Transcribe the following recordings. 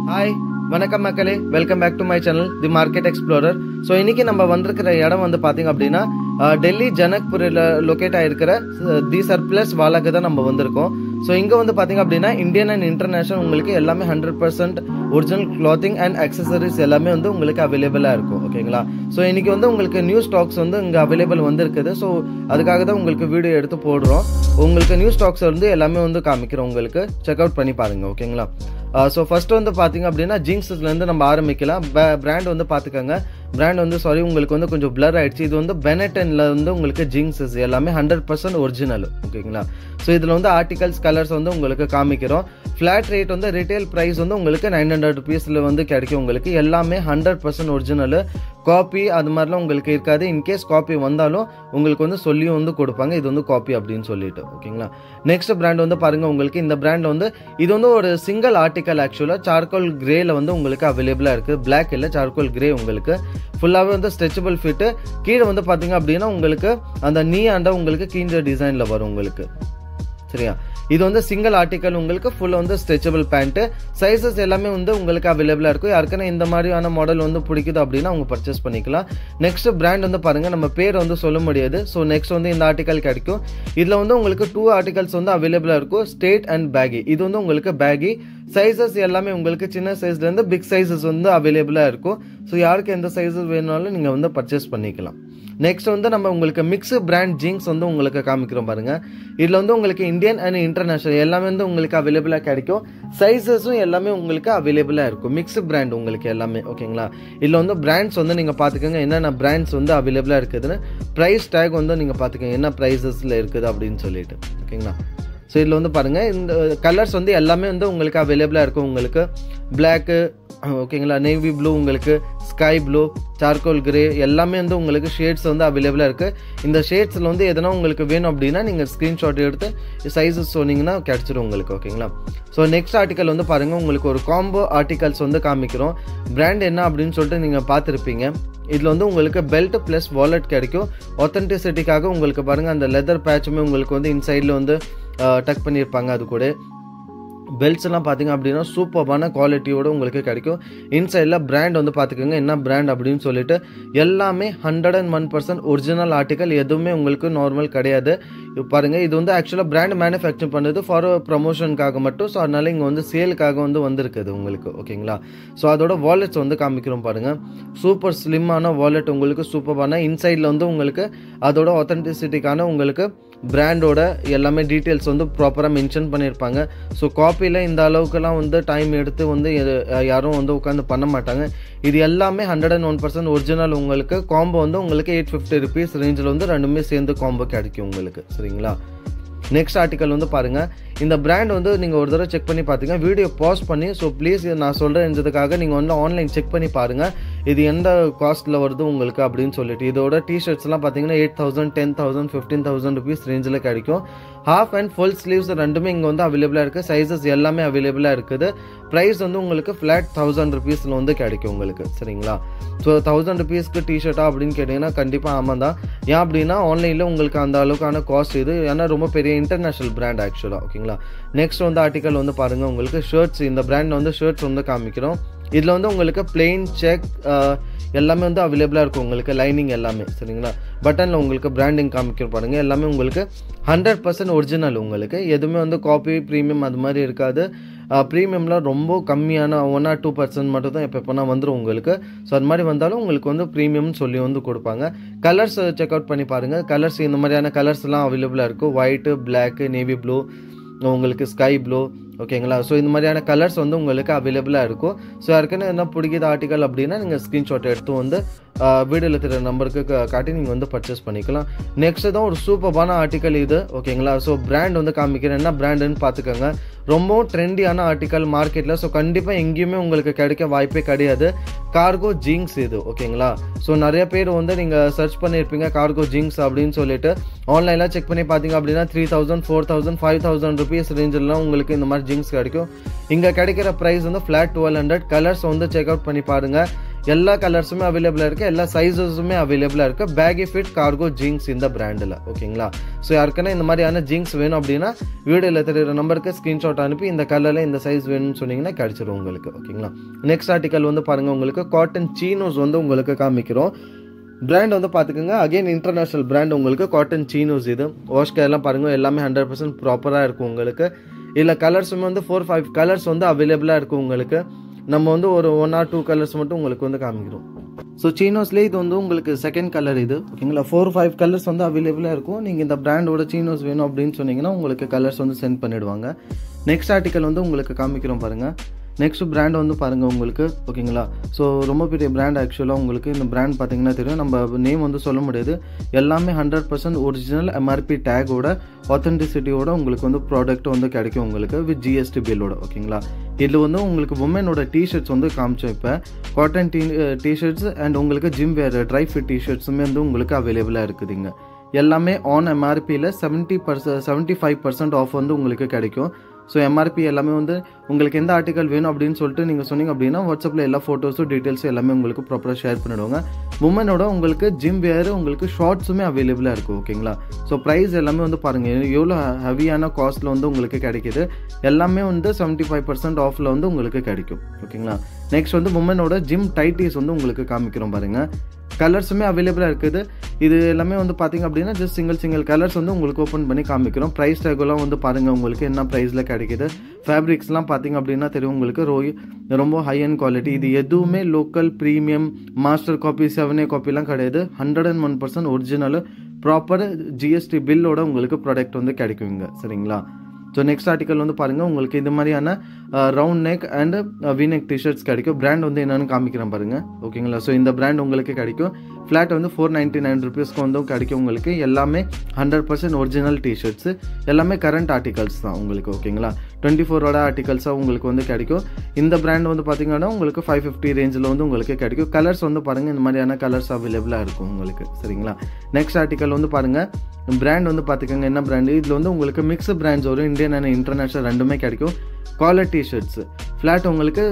Hi வணக்கம் மக்களே, welcome back to my channel the market explorer. So இன்னைக்கு நம்ம வந்திருக்கிற இடம் வந்து பார்த்தீங்க அப்படின்னா டெல்லி ஜனக்பூரில் லொக்கேட் ஆகிருக்கிற தி சர்ப்ளஸ் வாலாக்கு தான் நம்ம வந்திருக்கோம். ஸோ இங்கே வந்து பார்த்தீங்க அப்படின்னா இந்தியன் அண்ட் இன்டர்நேஷனல் உங்களுக்கு எல்லாமே 100% ஒரிஜினல் கிளாத்திங் அண்ட் அக்சசரிஸ் எல்லாமே வந்து உங்களுக்கு அவைலபிளாக இருக்கும். ஓகேங்களா? ஸோ இன்னைக்கு வந்து உங்களுக்கு நியூ ஸ்டாக்ஸ் வந்து இங்கே அவைலபிள் வந்திருக்குது. ஸோ அதுக்காக தான் உங்களுக்கு வீடியோ எடுத்து போடுறோம். உங்களுக்கு நியூ ஸ்டாக்ஸ் வந்து எல்லாமே வந்து காமிக்கிறோம், உங்களுக்கு செக் அவுட் பண்ணி பாருங்க. ஓகேங்களா? ஸோ ஃபர்ஸ்ட் வந்து பார்த்தீங்க அப்படின்னா ஜிங்ஸ்லேருந்து நம்ம ஆரம்பிக்கலாம். பிராண்ட் வந்து பார்த்துக்கோங்க. பிராண்ட் வந்து உங்களுக்கு வந்து கொஞ்சம் பிளர் ஆயிடுச்சு. இது வந்து பெனட்டன்ல வந்து உங்களுக்கு ஜிங்ஸஸ் எல்லாமே 100% ஒரிஜினல். ஓகேங்களா? ஸோ இதில் வந்து ஆர்டிகல்ஸ் கலர்ஸ் வந்து உங்களுக்கு காமிக்கிறோம். ஃபிளாட் ரேட் வந்து ரிட்டைல் ப்ரைஸ் வந்து உங்களுக்கு 900 rupeesல வந்து கிடைக்கும். உங்களுக்கு எல்லாமே 100% ஒரிஜினல். காப்பி அது மாதிரிலாம் உங்களுக்கு இருக்காது. இன்கேஸ் காப்பி வந்தாலும் உங்களுக்கு வந்து சொல்லியும் வந்து கொடுப்பாங்க, இது வந்து காப்பி அப்படின்னு சொல்லிட்டு. ஓகேங்களா? நெக்ஸ்ட் பிராண்ட் வந்து பாருங்க. உங்களுக்கு இந்த பிராண்ட் வந்து இது வந்து ஒரு சிங்கிள் ஆர்டிக்கல். ஆக்சுவலாக சார்கோல் கிரேல வந்து உங்களுக்கு அவைலபிளாக இருக்குது. பிளாக் இல்லை, சார்கோல் கிரே. உங்களுக்கு ஃபுல்லாகவே வந்து ஸ்ட்ரெச்சபிள் ஃபிட்டு. கீழே வந்து பார்த்தீங்க அப்படின்னா உங்களுக்கு அந்த நீ ஆண்டா உங்களுக்கு கீஞ்ச டிசைனில் வரும் உங்களுக்கு. சரியா? இது வந்து சிங்கிள் ஆர்டிக்கல். உங்களுக்கு ஃபுல்லாக வந்து ஸ்ட்ரெச்சபிள் பேண்ட்டு. சைஸஸ் எல்லாமே வந்து உங்களுக்கு அவைலபிளாக இருக்கும். யாருக்குன்னா இந்த மாதிரியான மாடல் வந்து பிடிக்குது அப்படின்னா அவங்க பர்ச்சேஸ் பண்ணிக்கலாம். நெக்ஸ்ட் பிராண்ட் வந்து பாருங்கள், நம்ம பேர் வந்து சொல்ல முடியாது. ஸோ நெக்ஸ்ட் வந்து இந்த ஆர்டிக்கல் கிடைக்கும். இதில் வந்து உங்களுக்கு 2 ஆர்டிகல்ஸ் வந்து அவைலபிளாக இருக்கும், ஸ்ட்ரெயிட் அண்ட் பேகி. இது வந்து உங்களுக்கு பேகி. சைஸஸ் எல்லாமே உங்களுக்கு சின்ன சைஸ்லேருந்து பிக் சைஸஸ் வந்து அவைலபிளாக இருக்கும். ஸோ யாருக்கு எந்த சைஸஸ் வேணுனாலும் நீங்கள் வந்து பர்ச்சேஸ் பண்ணிக்கலாம். நெக்ஸ்ட் வந்து நம்ம உங்களுக்கு மிக்ஸ் பிராண்ட் ஜீன்ஸ் வந்து உங்களுக்கு காமிக்கிறோம் பாருங்க. இதில் வந்து உங்களுக்கு இந்தியன் அண்ட் இன்டர்நேஷனல் எல்லாமே வந்து உங்களுக்கு அவைலபிளாக கிடைக்கும். சைஸஸும் எல்லாமே உங்களுக்கு அவைலபிளாக இருக்கும். மிக்ஸ் பிராண்ட் உங்களுக்கு எல்லாமே. ஓகேங்களா? இதில் வந்து பிராண்ட்ஸ் வந்து நீங்கள் பார்த்துக்கோங்க, என்னென்ன பிராண்ட்ஸ் வந்து அவைலபிளாக இருக்குதுன்னு. ப்ரைஸ் டேக் வந்து நீங்கள் பார்த்துக்கோங்க, என்ன ப்ரைஸஸில் இருக்குது அப்படின்னு சொல்லிட்டு. ஓகேங்களா? ஸோ இதில் வந்து பாருங்கள், இந்த கலர்ஸ் வந்து எல்லாமே வந்து உங்களுக்கு அவைலபிளாக இருக்கும். உங்களுக்கு பிளாக்கு, ஓகேங்களா, நேவி ப்ளூ, உங்களுக்கு ஸ்கை ப்ளூ, சார்கோல் கிரே எல்லாமே வந்து உங்களுக்கு ஷேட்ஸ் வந்து அவைலபிளாக இருக்குது. இந்த ஷேட்ஸில் வந்து எதனா உங்களுக்கு வேணும் அப்படின்னா நீங்கள் ஸ்க்ரீன்ஷாட் எடுத்து சைஸஸ் சொன்னீங்கன்னா கிடச்சிடும் உங்களுக்கு. ஓகேங்களா? ஸோ நெக்ஸ்ட் ஆர்டிக்கல் வந்து பாருங்கள், உங்களுக்கு ஒரு காம்போ ஆர்டிகல்ஸ் வந்து காமிக்கிறோம். பிராண்ட் என்ன அப்படின்னு சொல்லிட்டு நீங்கள் பார்த்துருப்பீங்க. இதில் வந்து உங்களுக்கு பெல்ட் ப்ளஸ் வாலெட் கிடைக்கும். ஆத்தென்டிசிட்டிக்காக உங்களுக்கு பாருங்கள், அந்த லெதர் பேட்சுமே உங்களுக்கு வந்து இன்சைடில் வந்து டக் பண்ணியிருப்பாங்க. அது கூட பெல்ட்ஸ் எல்லாம் பார்த்தீங்க அப்படின்னா சூப்பரான குவாலிட்டியோட உங்களுக்கு கிடைக்கும். இன்சைடில் பிராண்ட் வந்து பார்த்துக்கோங்க, என்ன பிராண்ட் அப்படின்னு சொல்லிட்டு. எல்லாமே 101% ஒரிஜினல் ஆர்டிக்கல். எதுவுமே உங்களுக்கு நார்மல் கிடையாது. பாருங்கள், இது வந்து ஆக்சுவலாக பிராண்ட் மேனுஃபேக்சர் பண்ணுறது ஃபார் ப்ரமோஷனுக்காக மட்டும். ஸோ அதனால இங்கே வந்து சேலுக்காக வந்து வந்திருக்குது உங்களுக்கு. ஓகேங்களா? ஸோ அதோட வாலெட்ஸ் வந்து காமிக்கிறோம் பாருங்கள். சூப்பர் ஸ்லிம்மான வாலெட் உங்களுக்கு, சூப்பரான. இன்சைடில் வந்து உங்களுக்கு அதோட ஆத்தென்டிசிட்டிக்கான உங்களுக்கு பிராண்டோட எல்லாமே டீட்டெயில்ஸ் வந்து ப்ராப்பராக மென்ஷன் பண்ணியிருப்பாங்க. ஸோ காப்பியில் இந்த அளவுக்குலாம் வந்து டைம் எடுத்து வந்து யாரும் வந்து உட்காந்து பண்ண மாட்டாங்க. இது எல்லாமே 101% ஒரிஜினல். உங்களுக்கு காம்போ வந்து உங்களுக்கு 850 rupees ரேஞ்சில் வந்து ரெண்டுமே சேர்ந்து காம்போ கிடைக்கும் உங்களுக்கு. சரிங்களா? நெக்ஸ்ட் ஆர்டிக்கல் வந்து பாருங்கள். இந்த பிராண்ட் வந்து நீங்கள் ஒரு தடவை செக் பண்ணி பார்த்தீங்க, வீடியோ பாஸ் பண்ணி. ஸோ ப்ளீஸ் நான் சொல்கிறேன்றதுக்காக நீங்கள் வந்து ஆன்லைன் செக் பண்ணி பாருங்கள், இது எந்த காஸ்ட்டில் வருது உங்களுக்கு அப்படின்னு சொல்லிட்டு. இதோட டிஷர்ட்ஸ்லாம் பார்த்தீங்கன்னா 8,000, 10,000, 15,000 rupees ரேஞ்சில் கிடைக்கும். ஹாஃப் அண்ட் ஃபுல் ஸ்லீவ்ஸ் ரெண்டுமே இங்கே வந்து அவைலபிளாக இருக்குது. சைஸஸ் எல்லாமே அவைலபிளாக இருக்குது. ப்ரைஸ் வந்து உங்களுக்கு ஃப்ளாட் 1000 rupeesல வந்து கிடைக்கும் உங்களுக்கு. சரிங்களா? ஸோ 1000 rupeesக்கு டிஷர்ட்டா அப்படின்னு கேட்டிங்கன்னா கண்டிப்பாக ஆமாம் தான். ஏன் அப்படின்னா ஆன்லைனில் உங்களுக்கு அந்த அளவுக்கான காஸ்ட் இது. ஏன்னா ரொம்ப பெரிய இன்டர்நேஷனல் பிராண்ட் ஆக்சுவலாக. ஓகேங்களா? நெக்ஸ்ட் வந்து ஆர்டிக்கல் வந்து பாருங்கள், உங்களுக்கு ஷர்ட்ஸ். இந்த பிராண்ட் வந்து ஷர்ட்ஸ் வந்து காமிக்கிறோம். இதில் வந்து உங்களுக்கு பிளெயின் செக் எல்லாமே வந்து அவைலபிளாக இருக்கும் உங்களுக்கு. லைனிங் எல்லாமே. சரிங்களா? பட்டனில் உங்களுக்கு பிராண்டிங் காமிக்கிறோம் பாருங்கள். எல்லாமே உங்களுக்கு 100% ஒரிஜினல். உங்களுக்கு எதுவுமே வந்து காப்பி ப்ரீமியம் அது மாதிரி இருக்காது. ப்ரீமியம்லாம் ரொம்ப கம்மியான 1 or 2% மட்டும் தான் எப்போனா வந்துடும் உங்களுக்கு. ஸோ அது மாதிரி வந்தாலும் உங்களுக்கு வந்து ப்ரீமியம்னு சொல்லி வந்து கொடுப்பாங்க. கலர்ஸ் செக் அவுட் பண்ணி பாருங்கள். கலர்ஸ் இந்த மாதிரியான கலர்ஸ்லாம் அவைலபிளாக இருக்கும். ஒயிட்டு, பிளாக்கு, நேவி ப்ளூ, உங்களுக்கு ஸ்கை ப்ளூ. ஓகேங்களா? ஸோ இந்த மாதிரியான கலர்ஸ் வந்து உங்களுக்கு அவைலபிளாக இருக்கும். ஸோ யாருக்குன்னு என்ன பிடிக்குது ஆர்டிக்கல் அப்படின்னா நீங்கள் ஸ்க்ரீன்ஷாட் எடுத்து வந்து வீடியோவில் தெரிய நம்பருக்கு காட்டி நீங்கள் வந்து பர்ச்சேஸ் பண்ணிக்கலாம். நெக்ஸ்ட் தான் ஒரு சூப்பரான ஆர்டிக்கல் இது. ஓகேங்களா? ஸோ பிராண்ட் வந்து காமிக்கிறேன், என்ன பிராண்டுன்னு பார்த்துக்கோங்க. ரொம்பவும் ட்ரெண்டியான ஆர்டிக்கல் மார்க்கெட்டில். ஸோ கண்டிப்பாக எங்கேயுமே உங்களுக்கு கிடைக்க வாய்ப்பே கிடையாது. கார்கோ ஜீன்ஸ் இது. ஓகேங்களா? ஸோ நிறைய பேர் வந்து நீங்கள் சர்ச் பண்ணியிருப்பீங்க கார்கோ ஜீன்ஸ் அப்படின்னு சொல்லிட்டு. ஆன்லைனில் செக் பண்ணி பார்த்தீங்க அப்படின்னா 3,000, 4,000, 5,000 rupees ரேஞ்செலாம் உங்களுக்கு இந்த மாதிரி ஜீன்ஸ் கிடைக்கும். இங்கே கிடைக்கிற ப்ரைஸ் வந்து ஃப்ளாட் 1200. கலர்ஸ் வந்து செக் அவுட் பண்ணி பாருங்கள். எல்லா கலர்ஸுமே அவைலபிளாக இருக்குது, எல்லா சைஸஸுமே அவைலபிளாக இருக்குது. பேகி ஃபிட் கார்கோ ஜீன்ஸ் இந்த பிராண்டில். ஓகேங்களா? ஸோ யாருக்குன்னா இந்த மாதிரியான ஜீன்ஸ் வேணும் அப்படின்னா வீடியோவில் தெரியுற நம்பருக்கு ஸ்க்ரீன்ஷாட் அனுப்பி இந்த கலரில் இந்த சைஸ் வேணும்னு சொன்னீங்கன்னா கிடைச்சிரும் உங்களுக்கு. ஓகேங்களா? நெக்ஸ்ட் ஆர்டிக்கல் வந்து பாருங்கள், உங்களுக்கு காட்டன் சீனோஸ் வந்து உங்களுக்கு காமிக்கிறோம். பிராண்ட் வந்து பார்த்துக்கோங்க, அகைன் இன்டர்நேஷ்னல் பிராண்ட் உங்களுக்கு காட்டன் சீனோஸ். இது வாஷ் கேர்லாம் பாருங்கள் எல்லாமே 100% ப்ராப்பராக இருக்கும் உங்களுக்கு. இதில் கலர்ஸுமே வந்து 4-5 கலர்ஸ் வந்து அவைலபிளாக இருக்கும் உங்களுக்கு. நம்ம வந்து ஒரு 1 or 2 கலர்ஸ் மட்டும் உங்களுக்கு வந்து காமிக்கிறோம். ஸோ சீனோஸ்லேயே இது வந்து உங்களுக்கு செகண்ட் கலர் இது. ஓகேங்களா? 4-5 கலர்ஸ் வந்து அவைலபிளாக இருக்கும். நீங்கள் இந்த பிராண்டோட சீனோஸ் வேணும் அப்படின்னு சொன்னீங்கன்னா உங்களுக்கு கலர்ஸ் வந்து சென்ட் பண்ணிவிடுவாங்க. நெக்ஸ்ட் ஆர்டிக்கல் வந்து உங்களுக்கு காமிக்கிறோம் பாருங்கள். நெக்ஸ்ட் பிராண்ட் வந்து பாருங்கள் உங்களுக்கு. ஓகேங்களா? ஸோ ரொம்ப பெரிய பிராண்ட் ஆக்சுவலாக உங்களுக்கு. இந்த பிராண்ட் பார்த்தீங்கன்னா தெரியும், நம்ம நேம் வந்து சொல்ல முடியாது. எல்லாமே 100% ஒரிஜினல் MRP டேகோட ஆத்தென்டிசிட்டியோட உங்களுக்கு வந்து ப்ராடக்ட் வந்து கிடைக்கும் உங்களுக்கு வித் GST பில்லோட. ஓகேங்களா? இதில் வந்து உங்களுக்கு உமனோட டிஷர்ட்ஸ் வந்து காமிச்சோம். இப்போ காட்டன் டிஷர்ட்ஸ் அண்ட் உங்களுக்கு ஜிம் வேர் ட்ரை ஃபிட் டிஷர்ட்ஸுமே வந்து உங்களுக்கு அவைலபிளாக இருக்குதுங்க. எல்லாமே ஆன் MRPயில் 75% ஆஃப் வந்து உங்களுக்கு கிடைக்கும். ஸோ MRP எல்லாமே வந்து உங்களுக்கு எந்த ஆர்டிக்கல் வேணும் அப்படின்னு சொல்லிட்டு நீங்கள் சொன்னீங்க அப்படின்னா வாட்ஸ்அப்பில் எல்லா ஃபோட்டோஸும் டீட்டெயில்ஸும் எல்லாமே உங்களுக்கு ப்ராப்பராக ஷேர் பண்ணிவிடுவாங்க. உமனோட உங்களுக்கு ஜிம் வேர் உங்களுக்கு ஷார்ட்ஸுமே அவைலபிளாக இருக்கும். ஓகேங்களா? ஸோ ப்ரைஸ் எல்லாமே வந்து பாருங்கள் எவ்வளோ ஹெவியான காஸ்ட்டில் வந்து உங்களுக்கு கிடைக்கிது. எல்லாமே வந்து 75% ஆஃபில் வந்து உங்களுக்கு கிடைக்கும். ஓகேங்களா? நெக்ஸ்ட் வந்து உமனோட ஜிம் டைட்டிஸ் வந்து உங்களுக்கு காமிக்கிறோம் பாருங்கள். கலர்ஸுமே அவைலபிளாக இருக்குது. இது எல்லாமே வந்து பார்த்தீங்க அப்படின்னா ஜஸ்ட் சிங்கிள் கலர்ஸ் வந்து உங்களுக்கு ஓப்பன் பண்ணி காமிக்கிறோம். ப்ரைஸ் டேகெல்லாம் வந்து பாருங்கள் உங்களுக்கு என்ன ப்ரைஸில் கிடைக்கிது. ஃபேப்ரிக்ஸ்லாம் பார்த்தீங்க அப்படின்னா தெரியும் உங்களுக்கு ரொம்ப ஹை அண்ட் குவாலிட்டி. இது எதுவுமே local premium master copy 7A காப்பிலாம் கிடையாது. 101% ஒரிஜினல் ப்ராப்பர் GST பில்லோட உங்களுக்கு ப்ராடக்ட் வந்து கிடைக்குங்க. சரிங்களா? ஸோ நெக்ஸ்ட் ஆர்டிக்கல் வந்து பாருங்கள் உங்களுக்கு இது மாதிரியான round neck and V-neck t shirts கிடைக்கும். பிராண்ட் வந்து என்னென்னு காமிக்கிறேன் பாருங்கள். ஓகேங்களா? ஸோ இந்த பிராண்ட் உங்களுக்கு கிடைக்கும். ஃப்ளாட் வந்து 499 ருபீஸ்க்கு வந்து கிடைக்கும் உங்களுக்கு. எல்லாமே 100% ஒரிஜினல் டிஷர்ட்ஸு, எல்லாமே கரண்ட் ஆர்டிகல்ஸ் தான் உங்களுக்கு. ஓகேங்களா? 24 ஆர்டிகல்ஸாக உங்களுக்கு வந்து கிடைக்கும். இந்த பிராண்ட் வந்து பார்த்தீங்கன்னா உங்களுக்கு 550 ரேஞ்சில் வந்து உங்களுக்கு கிடைக்கும். கலர்ஸ் வந்து பாருங்கள் இந்த மாதிரியான கலர்ஸ் அவைலபிளாக இருக்கும் உங்களுக்கு. சரிங்களா? நெக்ஸ்ட் ஆர்டிக்கல் வந்து பாருங்கள், பிராண்ட் வந்து பார்த்துக்கோங்க என்ன பிராண்டு. இதில் வந்து உங்களுக்கு மிக்ஸ் பிராண்ட்ஸ் வரும், இந்தியன் அண்ட் இன்டர்நேஷ்னல் ரெண்டுமே கிடைக்கும். காலர் டிஷர்ட்ஸ் ஃப்ளாட் உங்களுக்கு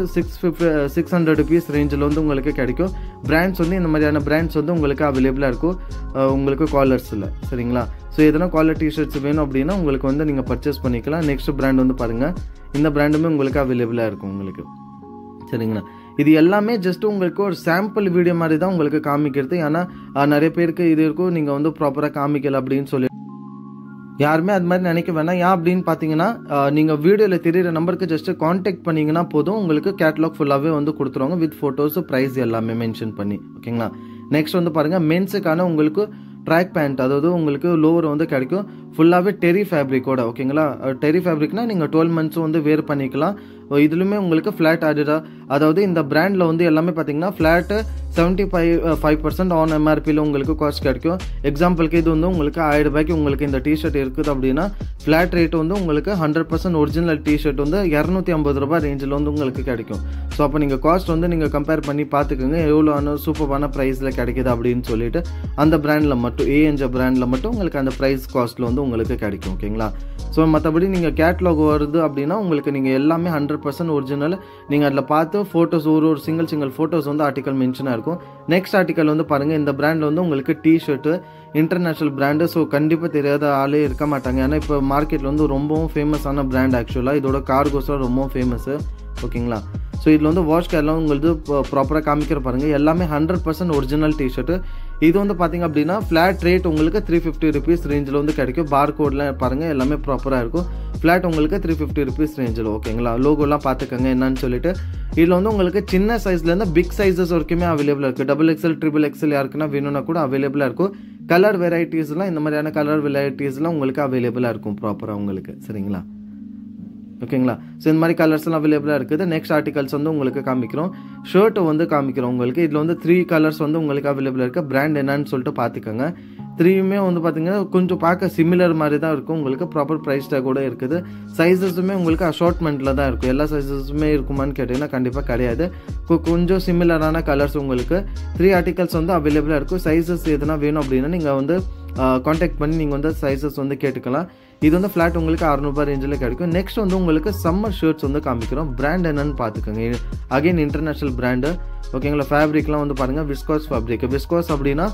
600 ருபீஸ் ரேஞ்சில் வந்து உங்களுக்கு கிடைக்கும். பிராண்ட்ஸ் வந்து இந்த மாதிரியான பிராண்ட்ஸ் வந்து உங்களுக்கு அவைலபிளாக இருக்கும் உங்களுக்கு காலர்ஸில். சரிங்களா? ஸோ எதனா காலர் டிஷர்ட்ஸ் வேணும் அப்படின்னா உங்களுக்கு வந்து நீங்கள் பர்ச்சேஸ் பண்ணிக்கலாம். நெக்ஸ்ட் பிராண்ட் வந்து பாருங்கள், இந்த பிராண்டுமே உங்களுக்கு அவைலபிளாக இருக்கும் உங்களுக்கு. சரிங்களா? இது எல்லாமே ஜஸ்ட் உங்களுக்கு ஒரு சாம்பிள் வீடியோ மாதிரி தான் உங்களுக்கு காமிக்கிறது. ஏன்னா நிறைய பேருக்கு இது இருக்கும், நீங்கள் வந்து ப்ராப்பராக காமிக்கல அப்படின்னு சொல்லி யாருமே அது மாதிரி நினைக்க வேணாம். ஏன் அப்படின்னு பார்த்தீங்கன்னா நீங்கள் வீடியோவில் தெரியிற நம்பருக்கு ஜஸ்ட் காண்டாக்ட் பண்ணிங்கன்னா போதும், உங்களுக்கு கேட்லாக் ஃபுல்லாகவே வந்து கொடுத்துருவாங்க வித் ஃபோட்டோஸு ப்ரைஸ் எல்லாமே மென்ஷன் பண்ணி. ஓகேங்களா? நெக்ஸ்ட் வந்து பாருங்கள் மென்ஸுக்கான உங்களுக்கு ட்ராக் பேண்ட், அதாவது உங்களுக்கு லோவர் வந்து கிடைக்கும் ஃபுல்லாகவே டெரி ஃபேப்ரிக்கோட. ஓகேங்களா? டெரி ஃபேப்ரிக்னா நீங்கள் 12 months வந்து வேர் பண்ணிக்கலாம். இதுலையுமே உங்களுக்கு ஃப்ளாட் ஆடிடா, அதாவது இந்த பிராண்டில் வந்து எல்லாமே பார்த்தீங்கன்னா ஃப்ளாட்டு 75% ஆன் MRPயில் உங்களுக்கு காஸ்ட் கிடைக்கும். எக்ஸாம்பிளுக்கு இது வந்து உங்களுக்கு 1000 ரூபாய்க்கு உங்களுக்கு இந்த டிஷர்ட் இருக்குது அப்படின்னா ஃப்ளாட் ரேட் வந்து உங்களுக்கு 100% ஒரிஜினல் டிஷர்ட் வந்து 250 ரூபாய் ரேஞ்சில் வந்து உங்களுக்கு கிடைக்கும். ஸோ அப்போ நீங்கள் காஸ்ட் வந்து நீங்கள் கம்பேர் பண்ணி பார்த்துக்கோங்க எவ்வளோ சூப்பரான ப்ரைஸில் கிடைக்கிது அப்படின்னு சொல்லிட்டு. அந்த பிராண்டில் மட்டும் ANJ பிராண்டில் மட்டும் உங்களுக்கு அந்த ப்ரைஸ் காஸ்ட்டில் வந்து உங்களுக்கு கிடைக்கும். ஓகேங்களா? ஸோ மற்றபடி நீங்கள் கேட்லாக் வருது அப்படின்னா உங்களுக்கு நீங்கள் எல்லாமே 100% ஒரிஜினல். நீங்கள் அதில் பார்த்து ஃபோட்டோஸ் ஒரு சிங்கிள் ஃபோட்டோஸ் வந்து ஆர்டிக்கல் மென்ஷனாக இருக்கும். நெக்ஸ்ட் ஆர்டிக்கல் வந்து பாருங்கள், இந்த பிராண்டில் வந்து உங்களுக்கு டிஷர்ட்டு இன்டர்நேஷ்னல் பிராண்டு. ஸோ கண்டிப்பாக தெரியாத ஆளே இருக்க மாட்டாங்க. ஏன்னா இப்போ மார்க்கெட்டில் வந்து ரொம்பவும் ஃபேமஸான பிராண்ட் ஆக்சுவலாக. இதோட கார்கோஸாக ரொம்பவும் ஃபேமஸு. ஓகேங்களா? ஸோ இதில் வந்து வாஷ் கேர்லாம் உங்களுக்கு ப்ராப்பராக காமிக்கிற பாருங்கள், எல்லாமே 100% ஒரிஜினல் டிஷர்ட்டு. இது வந்து பார்த்திங்க அப்படின்னா ஃப்ளாட் ரேட் உங்களுக்கு 350 ருபீஸ் ரேஞ்சில் வந்து கிடைக்கும். பார் கோட்லாம் பாருங்கள் எல்லாமே ப்ராப்பராக இருக்கும். ஃப்ளாட் உங்களுக்கு 350 ருபீஸ் ரேஞ்சில். ஓகேங்களா? லோகோலாம் பார்த்துக்கோங்க என்னன்னு சொல்லிட்டு. இதில் வந்து உங்களுக்கு சின்ன சைஸ்லேருந்து பிக் சைஸஸ் வரைக்குமே அவைலபிளாக இருக்குது. XXL, XXL யாருக்குன்னா வேணும்னா கூட அவைலபிளாக இருக்கும். கலர் வெரைட்டிஸ்லாம் இந்த மாதிரியான கலர் வெரைட்டிஸ்லாம் உங்களுக்கு அவைலபிளாக இருக்கும் ப்ராப்பராக உங்களுக்கு. சரிங்களா? ஓகேங்களா? ஸோ இந்த மாதிரி கலர்ஸ்லாம் அவைலபிளாக இருக்குது. நெக்ஸ்ட் ஆர்டிகல்ஸ் வந்து உங்களுக்கு காமிக்கிறோம். ஷர்ட்டை வந்து காமிக்கிறோம் உங்களுக்கு. இதில் வந்து 3 கலர்ஸ் வந்து உங்களுக்கு அவைலபிளாக இருக்குது. பிராண்ட் என்னன்னு சொல்லிட்டு பார்த்துக்கோங்க. 3மே வந்து பார்த்தீங்கன்னா கொஞ்சம் பார்க்க சிமிலர் மாதிரி தான் இருக்கும். உங்களுக்கு ப்ராப்பர் ப்ரைஸ் டேக் கூட இருக்குது. சைஸஸுமே உங்களுக்கு அஷார்ட்மெண்ட்டில் தான் இருக்கும். எல்லா சைஸஸுமே இருக்குமான்னு கேட்டிங்கன்னா கண்டிப்பாக கிடையாது. கொஞ்சம் சிமிலரான கலர்ஸ் உங்களுக்கு 3 ஆர்டிகல்ஸ் வந்து அவைலபிளாக இருக்கும். சைஸஸ் எதுனா வேணும் அப்படின்னா நீங்கள் வந்து காண்டாக்ட் பண்ணி நீங்கள் வந்து சைஸஸ் வந்து கேட்டுக்கலாம். இது வந்து ஃப்ளாட் உங்களுக்கு 600 ரூபாய் ரேஞ்சில் கிடைக்கும். நெக்ஸ்ட் வந்து உங்களுக்கு சம்மர் ஷர்ட்ஸ் வந்து காமிக்கிறோம். பிராண்ட் என்னன்னு பார்த்துக்கோங்க. Again international brand. ஓகேங்களா. ஃபேப்ரிக்லாம் வந்து பாருங்கள் விஸ்காஸ் ஃபேப்ரிக். விஸ்காஸ் அப்படின்னா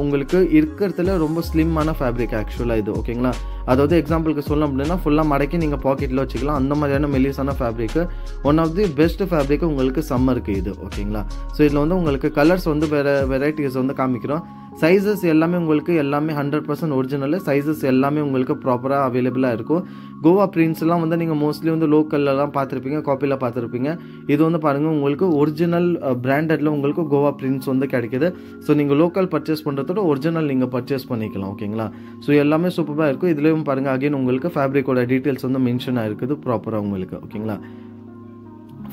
உங்களுக்கு இருக்கிறதுல ரொம்ப ஸ்லிம்மான ஃபேப்ரிக் ஆக்சுவலாக இது. ஓகேங்களா. அதாவது எக்ஸாம்பிளுக்கு சொல்லணும் அப்படின்னா ஃபுல்லாக மடக்கி நீங்கள் பாக்கெட்டில் வச்சுக்கலாம். அந்த மாதிரியான மெலிசான ஃபேப்ரிக்கு one of the best fabric உங்களுக்கு சம்மருக்கு இது. ஓகேங்களா. ஸோ இதில் வந்து உங்களுக்கு கலர்ஸ் வந்து வெரைட்டிஸ் வந்து காமிக்கிறோம். சைஸஸ் எல்லாமே உங்களுக்கு எல்லாமே 100% ஒரிஜினல். சைஸஸ் எல்லாமே உங்களுக்கு ப்ராப்பராக அவைலபிளாக இருக்கும். கோவா பிரிண்ட்ஸ்லாம் வந்து நீங்கள் மோஸ்ட்லி வந்து லோக்கல்லாம் பார்த்துருப்பீங்க, காப்பியில் பார்த்துருப்பீங்க. இது வந்து பாருங்கள் உங்களுக்கு ஒரிஜினல் பிராண்டடில் உங்களுக்கு கோவா பிரிண்ட்ஸ் வந்து கிடைக்கிது. ஸோ நீங்கள் லோக்கல் பர்ச்சேஸ் பண்ணுறதோட ஒரிஜினல் நீங்கள் பர்ச்சேஸ் பண்ணிக்கலாம். ஓகேங்களா. ஸோ எல்லாமே சூப்பராக இருக்கும். இதுலேயும் பாருங்கள் அகைன் உங்களுக்கு ஃபேப்ரிக்கோட டீட்டெயில்ஸ் வந்து மென்ஷன் ஆகிருக்குது ப்ராப்பராக உங்களுக்கு. ஓகேங்களா.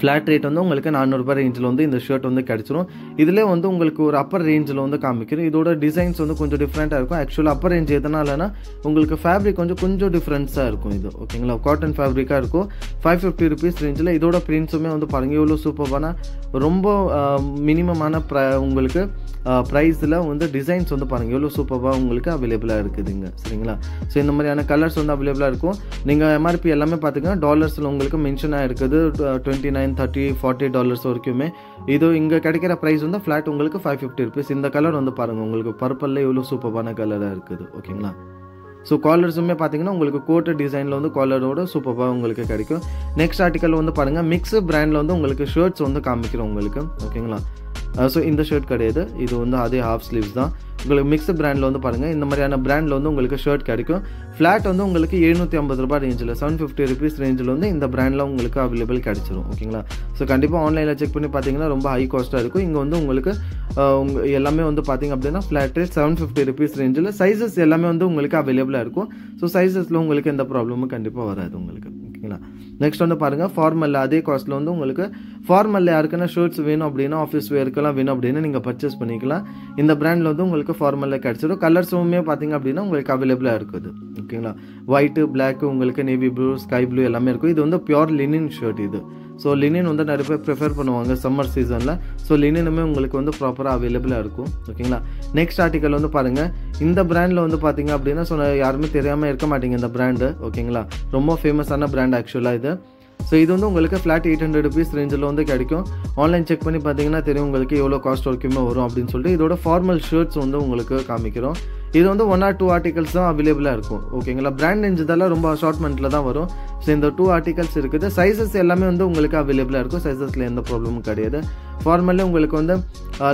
ஃப்ளாட் ரேட் வந்து உங்களுக்கு 400 ரூபாய் ரேஞ்சில் வந்து இந்த ஷர்ட் வந்து கிடச்சிரும். இதில் வந்து உங்களுக்கு ஒரு அப்பர் ரேஞ்சில் வந்து காமிக்கிறோம். இதோட டிசைன்ஸ் வந்து கொஞ்சம் டிஃப்ரெண்ட்டாக இருக்கும். ஆக்சுவலாக அப்பர் ரேஞ்ச் எதனாலனா உங்களுக்கு ஃபேப்ரிக் கொஞ்சம் டிஃப்ரென்ஸாக இருக்கும் இது. ஓகேங்களா. காட்டன் ஃபேப்ரிக்காக இருக்கும். 550 ருபீஸ் ரேஞ்சில். இதோட பிரிண்ட்ஸுமே வந்து பாருங்கள் எவ்வளோ சூப்பரான ரொம்ப மினிமமான உங்களுக்கு ப்ரைஸில் வந்து டிசைன்ஸ் வந்து பாருங்கள் எவ்வளோ சூப்பராக உங்களுக்கு அவைலபிளாக இருக்குதுங்க. சரிங்களா. ஸோ இந்த மாதிரியான கலர்ஸ் வந்து அவைலபிளாக இருக்கும். நீங்கள் எம்ஆர்பி எல்லாமே பார்த்துங்கன்னா டாலர்ஸில் உங்களுக்கு மென்ஷன் ஆகிருக்குது. $29, $30, $40 வரைக்குமே. இது இங்கே கிடைக்கிற ப்ரைஸ் வந்து ஃப்ளாட் உங்களுக்கு 550 ருபீஸ். இந்த கலர் வந்து பாருங்கள் உங்களுக்கு பர்பிளில் எவ்வளோ சூப்பரான கலராக இருக்குது. ஓகேங்களா. ஸோ காலர்ஸுமே பார்த்தீங்கன்னா உங்களுக்கு கோட்டு டிசைனில் வந்து காலரோட சூப்பராக உங்களுக்கு கிடைக்கும். நெக்ஸ்ட் ஆர்டிக்கல் வந்து பாருங்கள் மிக்ஸு பிராண்டில் வந்து உங்களுக்கு ஷர்ட்ஸ் வந்து காமிக்கிறோம் உங்களுக்கு. ஓகேங்களா. ஸோ இந்த ஷர்ட் கிடையாது. இது வந்து அதே ஹாஃப் ஸ்லீவ்ஸ் தான். உங்களுக்கு மிக்ஸ் பிராண்டில் வந்து பாருங்கள் இந்த மாதிரியான பிராண்டில் வந்து உங்களுக்கு ஷர்ட் கிடைக்கும். ஃப்ளாட் வந்து உங்களுக்கு 750 ரூபாய் ரேஞ்சில் 750 ருபீஸ் ரேஞ்சில் வந்து இந்த பிராண்டில் உங்களுக்கு அவைலபிள் கிடச்சிரும். ஓகேங்களா. ஸோ கண்டிப்பாக ஆன்லைனில் செக் பண்ணி பார்த்தீங்கன்னா ரொம்ப ஹை காஸ்ட்டாக இருக்கும். இங்கே வந்து உங்களுக்கு எல்லாமே வந்து பார்த்தீங்க அப்படின்னா ஃப்ளாட் ரேட் 750 ருபீஸ் ரேஞ்சில். சைஸஸ் எல்லாமே வந்து உங்களுக்கு அவைலபிளாக இருக்கும். ஸோ சைஸஸில் உங்களுக்கு எந்த ப்ராப்ளமும் கண்டிப்பாக வராது உங்களுக்கு. ஓகேங்களா. நெக்ஸ்ட் வந்து பாருங்கள் ஃபார்மலில் அதே காஸ்ட்டில் வந்து உங்களுக்கு ஃபார்மலில் யாருக்குன்னா ஷர்ட்ஸ் வேணும் அப்படின்னா ஆஃபீஸ் வேர்க்கெல்லாம் வேணும் அப்படின்னு நீங்கள் பர்ச்சேஸ் பண்ணிக்கலாம். இந்த பிராண்டில் வந்து உங்களுக்கு ஃபார்மலில் கிடச்சிடும். கலர்ஸுமே பார்த்தீங்க அப்படின்னா உங்களுக்கு அவைலபிளாக இருக்குது. ஓகேங்களா. ஒயிட்டு, பிளாக்கு, உங்களுக்கு நேவி ப்ளூ, ஸ்கை ப்ளூ எல்லாமே இருக்கும். இது வந்து பியூர் லினின் ஷர்ட் இது. ஸோ லினின் வந்து நிறைய பேர் ப்ரிஃபர் பண்ணுவாங்க சம்மர் சீசனில். ஸோ லினினுமே உங்களுக்கு வந்து ப்ராப்பராக அவைலபிளாக இருக்கும். ஓகேங்களா. நெக்ஸ்ட் ஆர்டிக்கல் வந்து பாருங்கள் இந்த பிராண்டில் வந்து பார்த்தீங்க அப்படின்னா யாருமே தெரியாமல் இருக்க மாட்டீங்க இந்த பிராண்டு. ஓகேங்களா. ரொம்ப ஃபேமஸான பிராண்ட் ஆக்சுவலாக இது. ஸோ இது வந்து உங்களுக்கு ஃப்ளாட் 800 ருபீஸ் ரேஞ்சில் வந்து கிடைக்கும். ஆன்லைன் செக் பண்ணி பார்த்தீங்கன்னா தெரியும் உங்களுக்கு எவ்வளோ காஸ்ட் வரைக்குமே வரும் அப்படின்னு சொல்லிட்டு. இதோட ஃபார்மல் ஷர்ட்ஸ் வந்து உங்களுக்கு காமிக்கிறோம். இது வந்து 1 or 2 ஆர்டிகல்ஸ் தான் அவைலபிளாக இருக்கும். ஓகேங்களா. பிராண்ட் நெஞ்சதெல்லாம் ரொம்ப அஷார்ட்மெண்ட்டில் தான் வரும். ஸோ இந்த 2 ஆர்டிகல்ஸ் இருக்குது. சைஸஸ் எல்லாமே வந்து உங்களுக்கு அவைலபிளாக இருக்கும். சைஸஸில் எந்த ப்ராப்ளமும் கிடையாது. ஃபார்மலில் உங்களுக்கு வந்து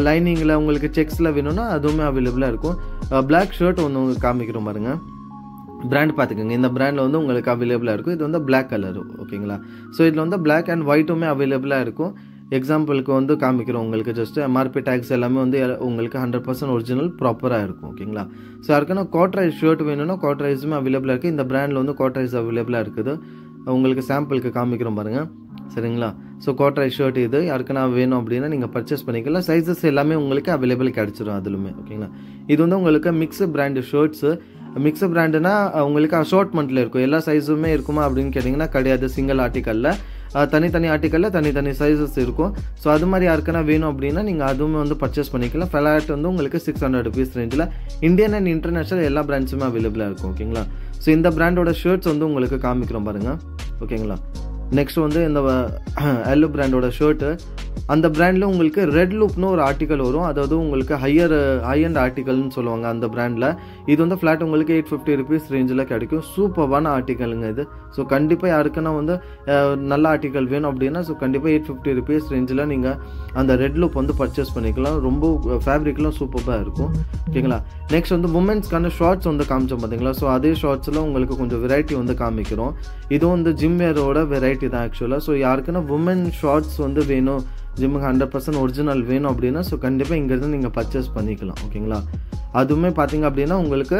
லைனிங்கில் உங்களுக்கு செக்ஸில் வேணும்னா அதுவுமே அவைலபிளாக இருக்கும். பிளாக் ஷர்ட் ஒன்று உங்களுக்கு காமிக்கிறோம் பாருங்கள். பிராண்ட் பார்த்துக்கோங்க. இந்த பிராண்டில் வந்து உங்களுக்கு அவைலபிளாக இருக்கும். இது வந்து பிளாக் கலரு. ஓகேங்களா. ஸோ இதில் வந்து பிளாக் அண்ட் ஒயிட்டுமே அவைலபிளாக இருக்கும். எக்ஸாம்பிளுக்கு வந்து காமிக்கிறோம் உங்களுக்கு. ஜஸ்ட் எம்ஆர்பி டேக்ஸ் எல்லாமே வந்து உங்களுக்கு 100% ஒரிஜினல் ப்ராப்பராக இருக்கும். ஓகேங்களா. ஸோ யாருக்குன்னா காட்ரைஸ் ஷர்ட் வேணும்னா காட்ரைஸுமே அவைலபிளாக இருக்குது. இந்த பிராண்டில் வந்து காட்ரைஸ் அவைலபிளாக இருக்குது. உங்களுக்கு சாம்பிளுக்கு காமிக்கிறோம் பாருங்கள். சரிங்களா. ஸோ காட்ரைஸ் ஷர்ட் இது யாருக்குன்னா வேணும் அப்படின்னா நீங்கள் பர்ச்சேஸ் பண்ணிக்கலாம். சைஸஸ் எல்லாமே உங்களுக்கு அவைலபிள் கிடச்சிரும் அதுலுமே. ஓகேங்களா. இது வந்து உங்களுக்கு மிக்ஸ் பிராண்டு ஷர்ட்ஸு. மிக்ஸ் பிராண்டுனா உங்களுக்கு அஷார்ட்மெண்ட்டில் இருக்கும். எல்லா சைஸுமே இருக்குமா அப்படின்னு கேட்டிங்கன்னா கிடையாது. சிங்கிள் ஆர்டிக்கலில் தனித்தனி ஆர்டிக்கலில் தனித்தனி சைஸஸ் இருக்கும். ஸோ அது மாதிரி யாருக்குன்னா வேணும் அப்படின்னா நீங்கள் அதுவுமே வந்து பர்ச்சேஸ் பண்ணிக்கலாம். ஃப்ளாட் வந்து உங்களுக்கு 600 ருபீஸ் ரேஞ்சில் இந்தியன் அண்ட் இன்டர்நேஷனல் எல்லா பிராண்ட்ஸுமே அவைலபிளாக இருக்கும். ஓகேங்களா. ஸோ இந்த பிராண்டோட ஷர்ட்ஸ் வந்து உங்களுக்கு காமிக்கிறோம் பாருங்கள். ஓகேங்களா. நெக்ஸ்ட் வந்து இந்த எல்லோ பிராண்டோட ஷர்ட்டு. அந்த பிராண்டில் உங்களுக்கு ரெட் லூப்னு ஒரு ஆர்டிக்கல் வரும். அதாவது உங்களுக்கு ஹை அண்ட் ஆர்டிக்கல்னு சொல்லுவாங்க அந்த பிராண்டில். இது வந்து ஃப்ளாட் உங்களுக்கு 850 ருபீஸ் ரேஞ்சில் கிடைக்கும். சூப்பரான ஆர்டிக்கலுங்க இது. ஸோ கண்டிப்பாக யாருக்குன்னா வந்து நல்ல ஆர்டிக்கல் வேணும் அப்படின்னா ஸோ கண்டிப்பாக 850 ருபீஸ் ரேஞ்சில் நீங்கள் அந்த ரெட் லூப் வந்து பர்ச்சேஸ் பண்ணிக்கலாம். ரொம்ப ஃபேப்ரிக்லாம் சூப்பராக இருக்கும். ஓகேங்களா. நெக்ஸ்ட் வந்து உமன்ஸ்க்கான ஷார்ட்ஸ் வந்து காமிச்சோம் பார்த்தீங்களா. ஸோ அதே ஷார்ட்ஸில் உங்களுக்கு கொஞ்சம் வெரைட்டி வந்து காமிக்கிறோம். இதுவும் வந்து ஜிம் வேரோட வெரைட்டி தான் ஆக்சுவலாக. ஸோ யாருக்குன்னா உமன் ஷார்ட்ஸ் வந்து வேணும், ஜிம்முக்கு 100% ஒரிஜினல் வேணும் அப்படின்னா ஸோ கண்டிப்பாக இங்கேருந்து நீங்கள் பர்ச்சேஸ் பண்ணிக்கலாம். ஓகேங்களா. அதுவுமே பார்த்தீங்க அப்படின்னா உங்களுக்கு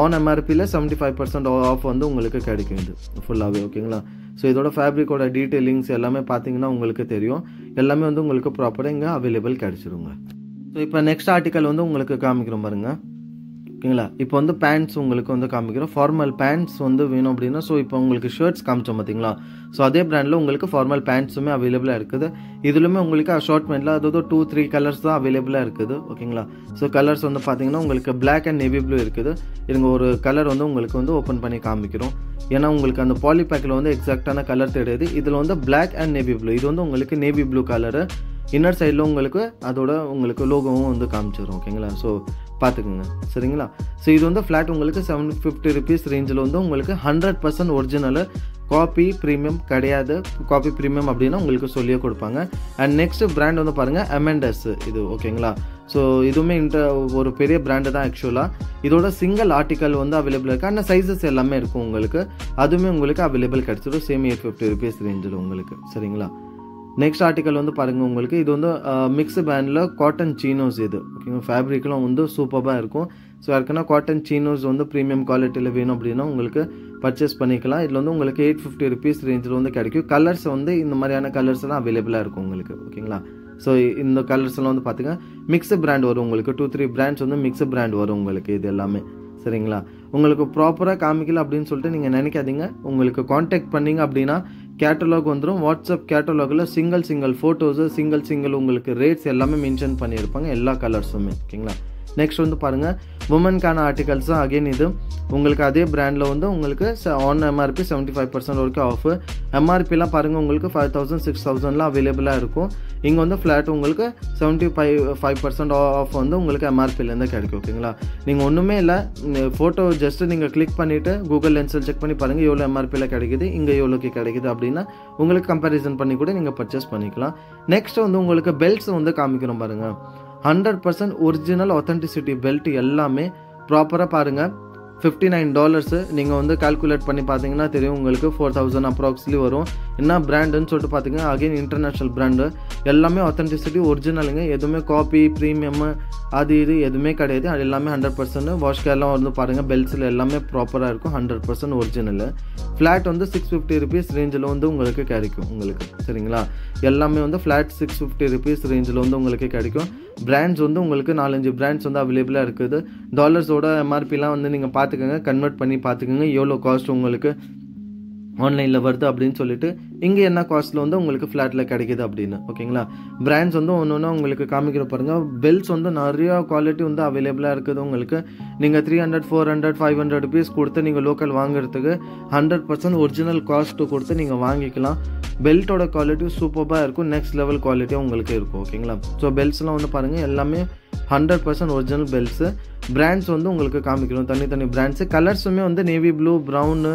ஆன் எம்ஆர்பியில் 75% ஆஃப் வந்து உங்களுக்கு கிடைக்கும் இது ஃபுல்லாகவே. ஓகேங்களா. ஸோ இதோட ஃபேப்ரிக்கோட டீட்டெயிலிங்ஸ் எல்லாமே பார்த்தீங்கன்னா உங்களுக்கு தெரியும். எல்லாமே வந்து உங்களுக்கு ப்ராப்பராக இங்கே அவைலபிள் கிடைச்சிருங்க. ஸோ இப்போ நெக்ஸ்ட் ஆர்டிக்கல் வந்து உங்களுக்கு காமிக்கிறோம் பாருங்கள். ஓகேங்களா. இப்போ வந்து பேண்ட்ஸ் உங்களுக்கு வந்து காமிக்கிறோம். ஃபார்மல் பேண்ட்ஸ் வந்து வேணும் அப்படின்னா, ஸோ இப்போ உங்களுக்கு ஷர்ட்ஸ் காமிச்சோம் பார்த்தீங்களா, ஸோ அதே பிராண்டில் உங்களுக்கு ஃபார்மல் பேண்ட்ஸுமே அவைலபிளாக இருக்குது. இதுலையுமே உங்களுக்கு அஷார்ட்மெண்ட்டில் அதாவது 2-3 கலர்ஸ் தான் அவைலபிளாக இருக்குது. ஓகேங்களா. ஸோ கலர்ஸ் வந்து பார்த்தீங்கன்னா உங்களுக்கு பிளாக் அண்ட் நேவி ப்ளூ இருக்குது. இதுங்க ஒரு கலர் வந்து உங்களுக்கு வந்து ஓப்பன் பண்ணி காமிக்கிறோம். ஏன்னா உங்களுக்கு அந்த பாலி பேக்கில் வந்து எக்ஸாக்டான கலர் தெரியுது. இதில் வந்து பிளாக் அண்ட் நேவி ப்ளூ, இது வந்து உங்களுக்கு நேவி ப்ளூ கலரு. இன்னர் சைடில் உங்களுக்கு அதோட உங்களுக்கு லோகோவும் வந்து காமிச்சிடும். ஓகேங்களா. ஸோ பார்த்துக்குங்க சரிங்களா. ஸோ இது வந்து ஃப்ளாட் உங்களுக்கு 750 rupees ரேஞ்சில் வந்து உங்களுக்கு 100% ஒரிஜினல், காப்பி ப்ரீமியம் கிடையாது. காப்பி ப்ரீமியம் அப்படின்னா உங்களுக்கு சொல்லியே கொடுப்பாங்க. அண்ட் நெக்ஸ்ட் பிராண்ட் வந்து பாருங்கள் அமெண்டஸ் இது. ஓகேங்களா. ஸோ இதுவுமே ஒரு பெரிய பிராண்டு தான் ஆக்சுவலாக. இதோட சிங்கிள் ஆர்டிக்கல் வந்து அவைலபிள் இருக்குது. ஆனால் சைஸஸ் எல்லாமே இருக்கும் உங்களுக்கு. அதுவுமே உங்களுக்கு அவைலபிள் கிடச்சிடும் சேம் 850 rupees ரேஞ்சில் உங்களுக்கு சரிங்களா. நெக்ஸ்ட் ஆர்டிக்கல் வந்து பாருங்கள் உங்களுக்கு இது வந்து மிக்ஸ் பேண்டில் காட்டன் சீனோஸ் இது. ஓகேங்களா. ஃபேப்ரிக்லாம் வந்து சூப்பராக இருக்கும். ஸோ யாருக்குன்னா காட்டன் சீனோஸ் வந்து ப்ரீமியம் குவாலிட்டியில் வேணும் அப்படின்னா உங்களுக்கு பர்ச்சேஸ் பண்ணிக்கலாம். இதில் வந்து உங்களுக்கு 850 rupees ரேஞ்சில் வந்து கிடைக்கும். கலர்ஸ் வந்து இந்த மாதிரியான கலர்ஸ் தான் அவைலபிளாக இருக்கும் உங்களுக்கு. ஓகேங்களா. ஸோ இந்த கலர்ஸ் எல்லாம் வந்து பார்த்துங்க மிக்ஸ் பிராண்ட் வரும் உங்களுக்கு. 2-3 பிராண்ட்ஸ் வந்து மிக்ஸ் பிராண்ட் வரும் உங்களுக்கு. இது எல்லாமே சரிங்களா. உங்களுக்கு ப்ராப்பராக காமிக்கல அப்படின்னு சொல்லிட்டு நீங்கள் நினைக்காதீங்க. உங்களுக்கு காண்டாக்ட் பண்ணிங்க அப்படின்னா கேட்டலாக் வந்துடும். வாட்ஸ்அப் கேட்டலாகில் சிங்கிள் ஃபோட்டோஸு சிங்கிள் உங்களுக்கு ரேட்ஸ் எல்லாமே மென்ஷன் பண்ணியிருப்பாங்க எல்லா கலர்ஸுமே. ஓகேங்களா. நெக்ஸ்ட் வந்து பாருங்கள் உமனுக்கான ஆர்டிகல்ஸ் தான். அகெயின் இது உங்களுக்கு அதே பிராண்டில் வந்து உங்களுக்கு ஆன் எம்ஆர்பி 75% வரைக்கும் ஆஃப். எம்ஆர்பிலாம் பாருங்கள் உங்களுக்கு 5000 6000லாம் அவைலபிளாக இருக்கும். இங்கே வந்து ஃப்ளாட் உங்களுக்கு 75% ஆஃப் வந்து உங்களுக்கு எம்ஆர்பிலேருந்து கிடைக்கும். ஓகேங்களா. நீங்கள் ஒன்றுமே இல்லை, ஃபோட்டோ ஜஸ்ட்டு நீங்கள் கிளிக் பண்ணிவிட்டு கூகுள் லென்ஸில் செக் பண்ணி பாருங்கள் எவ்வளோ எம்ஆர்பியில் கிடைக்குது, இங்கே எவ்வளோக்கு கிடைக்குது அப்படின்னா உங்களுக்கு கம்பேரிசன் பண்ணி கூட நீங்கள் பர்ச்சேஸ் பண்ணிக்கலாம். நெக்ஸ்ட் வந்து உங்களுக்கு பெல்ட்ஸ் வந்து காமிக்கிறோம் பாருங்கள். 100% ஒரிஜினல் ஆத்தென்டிசிட்டி பெல்ட் எல்லாமே ப்ராப்பராக பாருங்கள். $59 நீங்கள் வந்து கால்குலேட் பண்ணி பார்த்தீங்கன்னா தெரியும் உங்களுக்கு 4000 அப்ராக்ஸ்லி வரும். என்ன பிராண்டுன்னு சொல்லிட்டு பார்த்தீங்கன்னா அகெயின் இன்டர்நேஷ்னல் பிராண்டு. எல்லாமே ஆத்தென்டிசிட்டி ஒரிஜினலுங்க. எதுவுமே காப்பி ப்ரீமியம் அது இது எதுவுமே கிடையாது. அது எல்லாமே 100%. வாஷ் கேர்லாம் வந்து பாருங்கள் பெல்ட்ஸில் எல்லாமே ப்ராப்பராக இருக்கும். 100% ஒரிஜினல். ஃப்ளாட் வந்து 650 rupees ரேஞ்சில் வந்து உங்களுக்கு கிடைக்கும் உங்களுக்கு சரிங்களா. எல்லாமே வந்து ஃப்ளாட் 650 rupees ரேஞ்சில் வந்து உங்களுக்கு கிடைக்கும். பிராண்ட்ஸ் வந்து உங்களுக்கு 4-5 பிராண்ட்ஸ் வந்து அவைலபிளாக இருக்குது. டாலர்ஸோட எம்ஆர்பிலாம் வந்து நீங்கள் பார்த்துக்கோங்க, கன்வெர்ட் பண்ணி பார்த்துக்கோங்க எவ்வளோ காஸ்ட் உங்களுக்கு ஆன்லைனில் வருது அப்படின்னு சொல்லிட்டு இங்கே என்ன காஸ்ட்டில் வந்து உங்களுக்கு ஃப்ளாட்டில் கிடைக்கிது அப்படின்னு. ஓகேங்களா. பிராண்ட்ஸ் வந்து ஒன்று உங்களுக்கு காமிக்கிற பாருங்கள். பெல்ட்ஸ் வந்து நிறையா குவாலிட்டி வந்து அவைலபிளாக இருக்குது உங்களுக்கு. நீங்கள் 300 400 500 rupees கொடுத்து நீங்கள் லோக்கல் வாங்குறதுக்கு 100% ஒரிஜினல் காஸ்ட்டு கொடுத்து நீங்கள் வாங்கிக்கலாம். பெல்ட்டோட குவாலிட்டி சூப்பராக இருக்கும். நெக்ஸ்ட் லெவல் குவாலிட்டியாக உங்களுக்கு இருக்கும். ஓகேங்களா. ஸோ பெல்ட்ஸ்லாம் வந்து பாருங்கள் எல்லாமே 100% ஒரிஜினல் பெல்ட்ஸு. பிராண்ட்ஸ் வந்து உங்களுக்கு காமிக்கணும் தனி பிராண்ட்ஸு. கலர்ஸுமே வந்து நேவி ப்ளூ ப்ரௌனு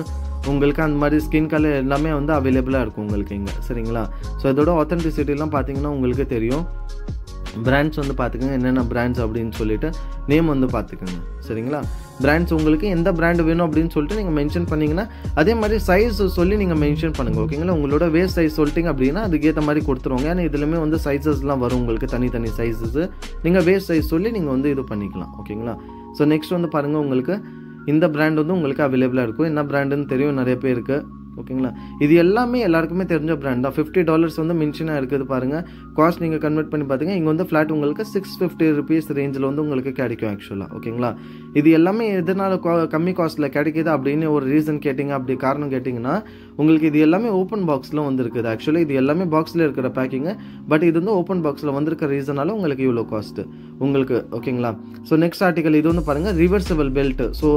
உங்களுக்கு அந்த மாதிரி ஸ்கின் கலர் எல்லாமே வந்து அவைலபிளாக இருக்கும் உங்களுக்கு இங்கே சரிங்களா. ஸோ இதோட ஆத்தென்டிசிட்டிலாம் பார்த்தீங்கன்னா உங்களுக்கு தெரியும். பிராண்ட்ஸ் வந்து பார்த்துக்கோங்க என்னென்ன பிராண்ட்ஸ் அப்படின்னு சொல்லிட்டு நேம் வந்து பார்த்துக்கோங்க சரிங்களா. பிராண்ட்ஸ் உங்களுக்கு எந்த பிராண்டு வேணும் அப்படின்னு சொல்லிட்டு நீங்கள் மென்ஷன் பண்ணிங்கன்னா அதே மாதிரி சைஸ் சொல்லி நீங்கள் மென்ஷன் பண்ணுங்கள். ஓகேங்களா. உங்களோட வேஸ்ட் சைஸ் சொல்லிட்டீங்க அப்படின்னா அதுக்கேற்ற மாதிரி கொடுத்துருவாங்க. ஏன்னா இதுலையுமே வந்து சைஸஸ்லாம் வரும் உங்களுக்கு தனி சைஸஸ். நீங்கள் வேஸ்ட் சைஸ் சொல்லி நீங்கள் வந்து இது பண்ணிக்கலாம். ஓகேங்களா. ஸோ நெக்ஸ்ட் வந்து பாருங்கள் உங்களுக்கு இந்த பிராண்ட் வந்து உங்களுக்கு அவைலபிளாக இருக்கும். என்ன பிராண்டுன்னு தெரியும் நிறைய பேருக்கு. ஓகேங்களா. இது எல்லாமே எல்லாருக்குமே தெரிஞ்ச பிராண்ட் தான். $50 வந்து மென்ஷனாக இருக்குது பாருங்கள். காஸ்ட் நீங்கள் கன்வெர்ட் பண்ணி பார்த்தீங்க இங்கே வந்து ஃப்ளாட் உங்களுக்கு 650 rupees ரேஞ்சில் வந்து உங்களுக்கு கிடைக்கும் ஆக்சுவலாக. ஓகேங்களா. இது எல்லாமே எதனால் கம்மி காஸ்ட்டில் கிடைக்கிது அப்படின்னு ஒரு ரீசன் கேட்டிங்க, அப்படி காரணம் கேட்டிங்கன்னா உங்களுக்கு இது எல்லாமே ஓப்பன் பாக்ஸில் வந்துருக்குது. ஆக்சுவலாக இது எல்லாமே பாக்ஸில் இருக்கிற பேக்கிங்கு. பட் இது வந்து ஓப்பன் பாக்ஸில் வந்திருக்க ரீசனால உங்களுக்கு இவ்வளோ காஸ்ட்டு உங்களுக்கு. ஓகேங்களா. ஸோ நெக்ஸ்ட் ஆர்டிக்கல் இது வந்து பாருங்கள் ரிவர்சபிள் பெல்ட். ஸோ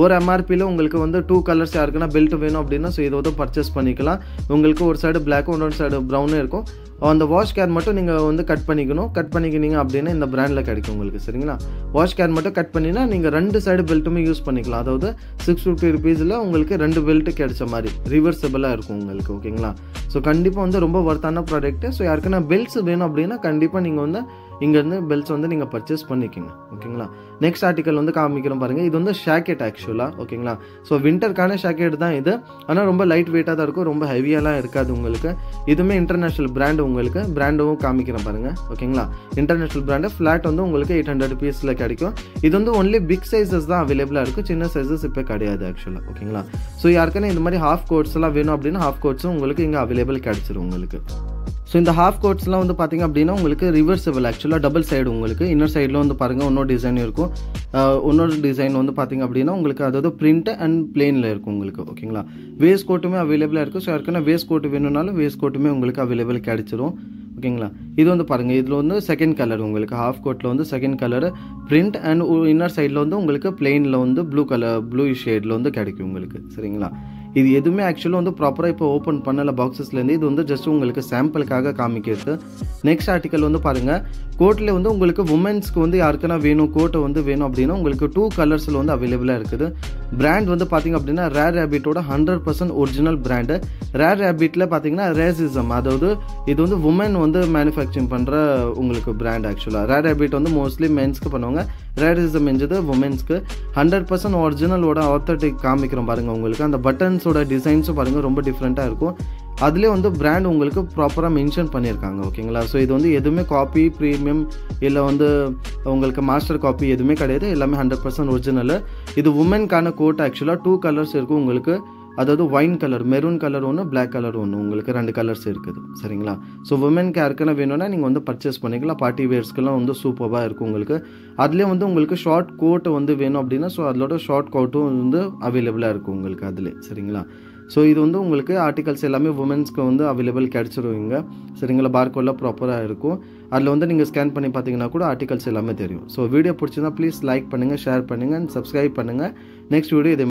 ஒரு எம்ஆர்பியில் உங்களுக்கு வந்து 2 கலர்ஸ் யாருக்குன்னா பெல்ட் வேணும் அப்படின்னா ஸோ இதை பர்ச்சேஸ் பண்ணிக்கலாம். உங்களுக்கு ஒரு சைடு பிளாக்கும் இன்னொரு சைடு ப்ரௌனும் இருக்கும். அந்த வாஷ் கேர் மட்டும் நீங்கள் வந்து கட் பண்ணிக்கினீங்க அப்படின்னா இந்த பிராண்டில் கிடைக்கும் உங்களுக்கு சரிங்களா. வாஷ் கேர் மட்டும் கட் பண்ணினா நீங்கள் 2 சைடு பெல்ட்டுமே யூஸ் பண்ணிக்கலாம். அதாவது 650 rupeesல உங்களுக்கு 2 பெல்ட் கிடைச்ச மாதிரி ரிவர்சபிளாக இருக்கும் உங்களுக்கு. ஓகேங்களா. ஸோ கண்டிப்பாக வந்து ரொம்ப ஒர்த்தான ப்ராடக்ட்டு. ஸோ யாருக்குன்னா பெல்ட்ஸ் வேணும் அப்படின்னா கண்டிப்பாக நீங்கள் வந்து இங்கேருந்து பெல்ட்ஸ் வந்து நீங்கள் பர்ச்சேஸ் பண்ணிக்கோங்க. ஓகேங்களா. நெக்ஸ்ட் ஆர்டிக்கல் வந்து காமிக்கிறோம் பாருங்கள். இது வந்து ஷாக்கெட் ஆக்சுவலாக. ஓகேங்களா. ஸோ வின்டருக்கான ஷாக்கெட் தான் இது. ஆனால் ரொம்ப லைட் வெயிட்டாக தான் இருக்கும், ரொம்ப ஹெவியாலாம் இருக்காது உங்களுக்கு. இதுவுமே இன்டர்நேஷ்னல் பிராண்டு உங்களுக்கு. பிராண்டும் காமிக்கிறேன் பாருங்கள். ஓகேங்களா. இன்டர்நேஷ்னல் பிராண்டு ஃப்ளாட் வந்து உங்களுக்கு 800 rupeesல கிடைக்கும். இது வந்து ஒன்லி பிக் சைஸஸ் தான் அவைலபிளாக இருக்கும். சின்ன சைஸஸ் இப்போ கிடையாது ஆக்சுவலாக. ஓகேங்களா. ஸோ யாருக்குன்னா இந்த மாதிரி ஹாஃப் கோட்ஸ் எல்லாம் வேணும் அப்படின்னா ஹாஃப் கோட்ஸும் உங்களுக்கு இங்கே அவைலபிள் கிடைச்சிரும் உங்களுக்கு. ஸோ இந்த ஹாஃப் கோட்ஸ்லாம் வந்து பார்த்திங்க அப்படின்னா உங்களுக்கு ரிவர்சபிள், ஆக்சுவலாக டபுள் சைடு உங்களுக்கு இன்னர் சைடில் வந்து பாருங்கள் இன்னொரு டிசைன் இருக்கும். இன்னொரு டிசைன் வந்து பார்த்திங்க அப்படின்னா உங்களுக்கு அதாவது பிரிண்ட் அண்ட் பிளெயினில் இருக்கும் உங்களுக்கு. ஓகேங்களா, வேஸ்ட் கோட்டுமே அவைலபிளாக இருக்குது. ஸோ யாருக்குன்னா வேஸ்ட் கோட்டு வேணும்னாலும் வேஸ்ட் கோட்டுமே உங்களுக்கு அவைலபிள் கிடச்சிரும். ஓகேங்களா, இது வந்து பாருங்கள் இதில் வந்து செகண்ட் கலர் உங்களுக்கு ஹாஃப் கோட்டில் வந்து second colour print and inner சைடில் வந்து உங்களுக்கு பிளெயினில் வந்து ப்ளூ ஷேடில் வந்து கிடைக்கும் உங்களுக்கு. சரிங்களா, இது எதுவுமே ஆக்சுவலாக வந்து ப்ராப்பராக இப்போ ஓப்பன் பண்ணல பாக்ஸஸ்லேருந்து. இது வந்து ஜஸ்ட் உங்களுக்கு சாம்பிளுக்காக காமிக்கிறது. நெக்ஸ்ட் ஆர்டிக்கல் வந்து பாருங்கள், கோட்டில் வந்து உங்களுக்கு உமன்ஸ்க்கு வந்து யாருக்குன்னா வேணும் கோட்டை வந்து வேணும் அப்படின்னா உங்களுக்கு 2 கலர்ஸில் வந்து அவைலபிளாக இருக்குது. பிராண்ட் வந்து பார்த்திங்க அப்படின்னா ரேர் ரேபிட்டோட 100% ஒரிஜினல் பிராண்டு. ரேர் ரேபிட்டில் பார்த்தீங்கன்னா ரேசிசம், அதாவது இது வந்து உமன் வந்து மேனுஃபேக்சரிங் பண்ணுற உங்களுக்கு பிராண்ட். ஆக்சுவலாக ரேர் ரேபிட் வந்து மோஸ்ட்லி மென்ஸ்க்கு பண்ணுவாங்க, ரேரிசம் என்றது உமன்ஸ்க்கு. 100% ஒரிஜினலோட ஆத்தென்டிக் காமிக்கிறோம் பாருங்கள். உங்களுக்கு அந்த பட்டன்ஸோட டிசைன்ஸும் பாருங்கள் ரொம்ப டிஃப்ரெண்ட்டாக இருக்கும். அதுலேயே வந்து பிராண்ட் உங்களுக்கு ப்ராப்பராக மென்ஷன் பண்ணியிருக்காங்க. ஓகேங்களா, ஸோ இது வந்து எதுவுமே காப்பி ப்ரீமியம் இல்லை வந்து உங்களுக்கு மாஸ்டர் காப்பி எதுவுமே கிடையாது, எல்லாமே 100% ஒரிஜினல். இது உமனுக்கான கோட். ஆக்சுவலாக 2 கலர்ஸ் இருக்கும் உங்களுக்கு, அதாவது ஒயின் கலர், மெரூன் கலர் ஒன்று, பிளாக் கலர் ஒன்று, உங்களுக்கு 2 கலர்ஸ் இருக்குது. சரிங்களா, ஸோ உமனுக்கு யாருக்குன்னா வேணும்னா நீங்கள் வந்து பர்ச்சேஸ் பண்ணிக்கலாம். பார்ட்டி வேர்ஸ்க்கெல்லாம் வந்து சூப்பராக இருக்கும் உங்களுக்கு. அதுலேயே வந்து உங்களுக்கு ஷார்ட் கோட்டு வந்து வேணும் அப்படின்னா ஸோ அதோட ஷார்ட் கோட்டும் வந்து அவைலபிளாக இருக்கும் உங்களுக்கு அதில். சரிங்களா, ஸோ இது வந்து உங்களுக்கு ஆர்டிகல்ஸ் எல்லாமே உமன்ஸ்க்கு வந்து அவைலபிள் கிடச்சிருவீங்க. சரிங்களா, பார்கோடில் ப்ராப்பராக இருக்கும். அதில் வந்து நீங்கள் ஸ்கேன் பண்ணி பார்த்தீங்கன்னா கூட ஆர்டிகல்ஸ் எல்லாமே தெரியும். ஸோ வீடியோ பிடிச்சிருந்தா ப்ளீஸ் லைக் பண்ணுங்கள், ஷேர் பண்ணுங்கள் அண்ட் சப்ஸ்கிரைப் பண்ணுங்கள். நெக்ஸ்ட் வீடியோ இதே